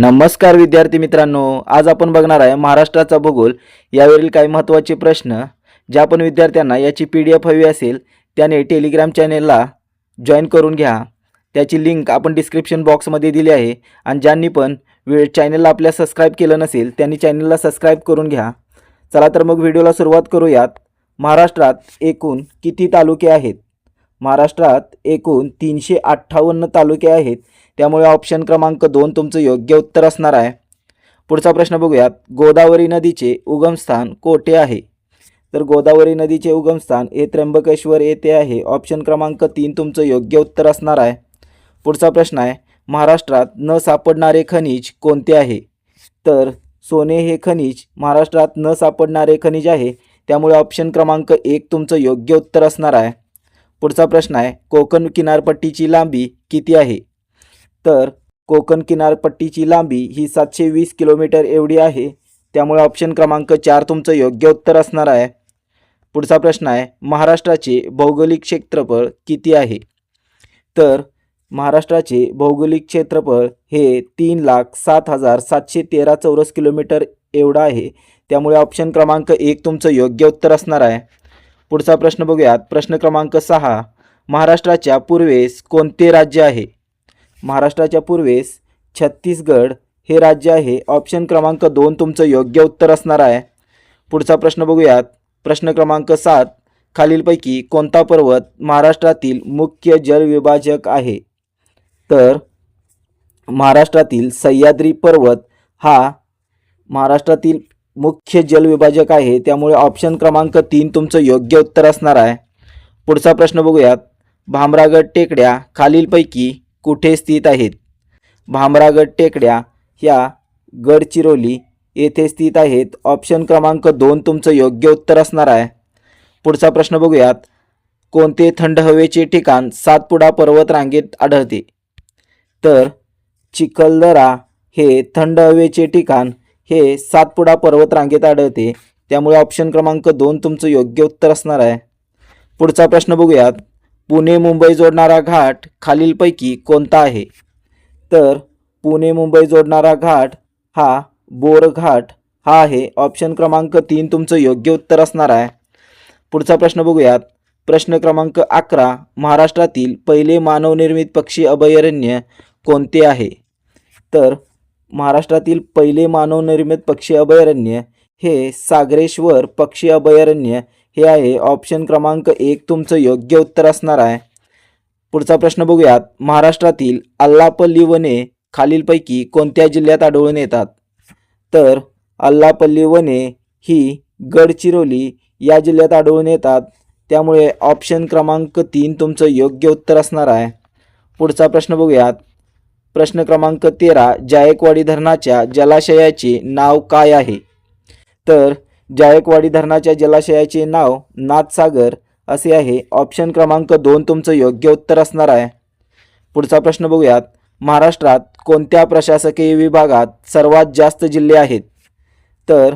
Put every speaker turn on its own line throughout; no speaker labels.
नमस्कार विद्यार्थी मित्रांनो, आज आपण बघणार आहे महाराष्ट्राचा भूगोल यावरील काही महत्त्वाचे प्रश्न. ज्या पण विद्यार्थ्यांना याची PDF हवी असेल त्याने टेलिग्राम चॅनेलला जॉईन करून घ्या. त्याची लिंक आपण डिस्क्रिप्शन बॉक्समध्ये दिली आहे. आणि ज्यांनी पण चॅनलला आपल्या सबस्क्राईब केलं नसेल त्यांनी चॅनलला सबस्क्राईब करून घ्या. चला तर मग व्हिडिओला सुरुवात करूयात. महाराष्ट्रात एकूण किती तालुके आहेत? महाराष्ट्रात एकूण 358 तालुके आहेत. त्यामुळे ऑप्शन क्रमांक 2 तुमचं योग्य उत्तर असणार आहे. पुढचा प्रश्न बघूयात. गोदावरी नदीचे उगमस्थान कोठे आहे? तर गोदावरी नदीचे उगमस्थान हे त्र्यंबकेश्वर येथे आहे. ऑप्शन क्रमांक 3 तुमचं योग्य उत्तर असणार आहे. पुढचा प्रश्न आहे, महाराष्ट्रात न सापडणारे खनिज कोणते आहे? तर सोने हे खनिज महाराष्ट्रात न सापडणारे खनिज आहे. त्यामुळे ऑप्शन क्रमांक 1 तुमचं योग्य उत्तर असणार आहे. पुढचा प्रश्न आहे, कोकण किनारपट्टीची लांबी किती आहे? तर कोकण किनारपट्टीची लांबी ही 720 किलोमीटर एवढी आहे. त्यामुळे ऑप्शन क्रमांक 4 तुमचं योग्य उत्तर असणार आहे. पुढचा प्रश्न आहे, महाराष्ट्राचे भौगोलिक क्षेत्रफळ किती आहे? तर महाराष्ट्राचे भौगोलिक क्षेत्रफळ हे 3,07,713 चौरस किलोमीटर एवढं आहे. त्यामुळे ऑप्शन क्रमांक 1 तुमचं योग्य उत्तर असणार आहे. पुढचा प्रश्न बघूयात. प्रश्न क्रमांक 6, महाराष्ट्राच्या पूर्वेस कोणते राज्य आहे? महाराष्ट्राच्या पूर्वेस छत्तीसगड हे राज्य आहे. ऑप्शन क्रमांक 2 तुमचं योग्य उत्तर असणार आहे. पुढचा प्रश्न बघूयात. प्रश्न क्रमांक 7, खालीलपैकी कोणता पर्वत महाराष्ट्रातील मुख्य जलविभाजक आहे? तर महाराष्ट्रातील सह्याद्री पर्वत हा महाराष्ट्रातील मुख्य जलविभाजक आहे. त्यामुळे ऑप्शन क्रमांक 3 तुमचं योग्य उत्तर असणार आहे. पुढचा प्रश्न बघूयात. भामरागड टेकड्या खालीलपैकी कुठे स्थित आहेत? भामरागड टेकड्या ह्या गडचिरोली येथे स्थित आहेत. ऑप्शन क्रमांक 2 तुमचं योग्य उत्तर असणार आहे. पुढचा प्रश्न बघूयात. कोणते थंड हवेचे ठिकाण सातपुडा पर्वत रांगेत आढळते? तर चिखलदरा हे थंड हवेचे ठिकाण हे सातपुडा पर्वत रांगेत आढळते. त्यामुळे ऑप्शन क्रमांक 2 तुमचं योग्य उत्तर असणार आहे. पुढचा प्रश्न बघूयात. पुणे मुंबई जोडणारा घाट खालीलपैकी कोणता आहे? तर पुणे मुंबई जोडणारा घाट हा बोर घाट हा आहे. ऑप्शन क्रमांक 3 तुमचं योग्य उत्तर असणार आहे. पुढचा प्रश्न बघूयात. प्रश्न क्रमांक 11, महाराष्ट्रातील पहिले मानवनिर्मित पक्षी अभयारण्य कोणते आहे? तर महाराष्ट्रातील पहिले मानवनिर्मित पक्षी अभयारण्य हे सागरेश्वर पक्षी अभयारण्य हे आहे. ऑप्शन क्रमांक 1 तुमचं योग्य उत्तर असणार आहे. पुढचा प्रश्न बघूयात. महाराष्ट्रातील आल्लापल्ली वने खालीलपैकी कोणत्या जिल्ह्यात आढळून येतात? तर आल्लापल्ली वने ही गडचिरोली या जिल्ह्यात आढळून येतात. त्यामुळे ऑप्शन क्रमांक 3 तुमचं योग्य उत्तर असणार आहे. पुढचा प्रश्न बघूयात. प्रश्न क्रमांक 13, जायकवाडी धरणाच्या जलाशयाचे नाव काय आहे? तर जायकवाडी धरणाच्या जलाशयाचे नाव नाथसागर असे आहे. ऑप्शन क्रमांक 2 तुमचं योग्य उत्तर असणार आहे. पुढचा प्रश्न बघूयात. महाराष्ट्रात कोणत्या प्रशासकीय विभागात सर्वात जास्त जिल्हे आहेत? तर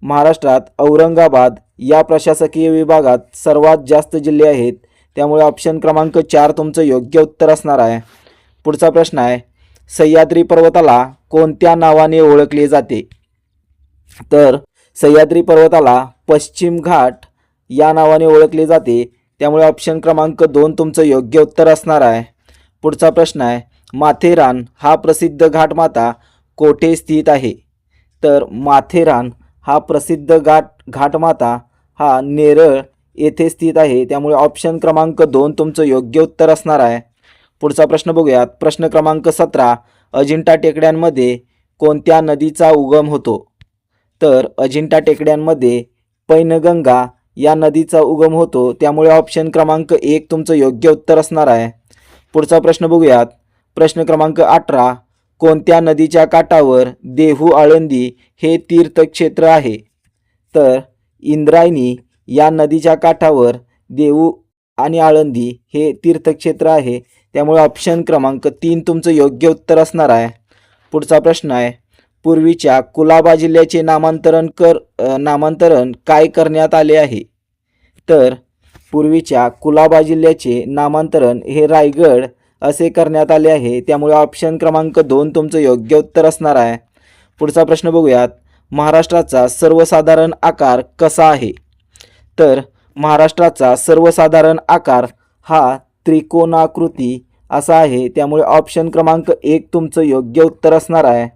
महाराष्ट्रात औरंगाबाद या प्रशासकीय विभागात सर्वात जास्त जिल्हे आहेत. त्यामुळे ऑप्शन क्रमांक 4 तुमचं योग्य उत्तर असणार आहे. पुढचा प्रश्न आहे, सह्याद्री पर्वताला कोणत्या नावाने ओळखले जाते? तर सह्याद्री पर्वताला पश्चिम घाट या नावाने ओळखले जाते. त्यामुळे ऑप्शन क्रमांक 2 तुमचं योग्य उत्तर असणार आहे. पुढचा प्रश्न आहे, माथेरान हा प्रसिद्ध घाटमाता कोठे स्थित आहे? तर माथेरान हा प्रसिद्ध घाटमाता हा नेरळ येथे स्थित आहे. त्यामुळे ऑप्शन क्रमांक 2 तुमचं योग्य उत्तर असणार आहे. पुढचा प्रश्न बघूयात. प्रश्न क्रमांक 17, अजिंठा टेकड्यांमध्ये कोणत्या नदीचा उगम होतो? तर अजिंठा टेकड्यांमध्ये पैनगंगा या नदीचा उगम होतो. त्यामुळे ऑप्शन क्रमांक 1 तुमचं योग्य उत्तर असणार आहे. पुढचा प्रश्न बघूयात. प्रश्न क्रमांक 18, कोणत्या नदीच्या काठावर देहू आळंदी हे तीर्थक्षेत्र आहे? तर इंद्रायणी या नदीच्या काठावर देहू आणि आळंदी हे तीर्थक्षेत्र आहे. त्यामुळे ऑप्शन क्रमांक 3 तुमचं योग्य उत्तर असणार आहे. पुढचा प्रश्न आहे, पूर्वीच्या कुलाबा जिल्ह्याचे नामांतरण काय करण्यात आले आहे? तर पूर्वीच्या कुलाबा जिल्ह्याचे नामांतरण हे रायगड असे करण्यात आले आहे, त्यामुळे ऑप्शन क्रमांक 2 तुमचं योग्य उत्तर असणार आहे. पुढचा प्रश्न बघूयात. महाराष्ट्राचा सर्वसाधारण आकार कसा आहे? तर महाराष्ट्राचा सर्वसाधारण आकार हा त्रिकोणाकृती असा आहे, त्यामुळे ऑप्शन क्रमांक 1 तुमचं योग्य उत्तर असणार आहे.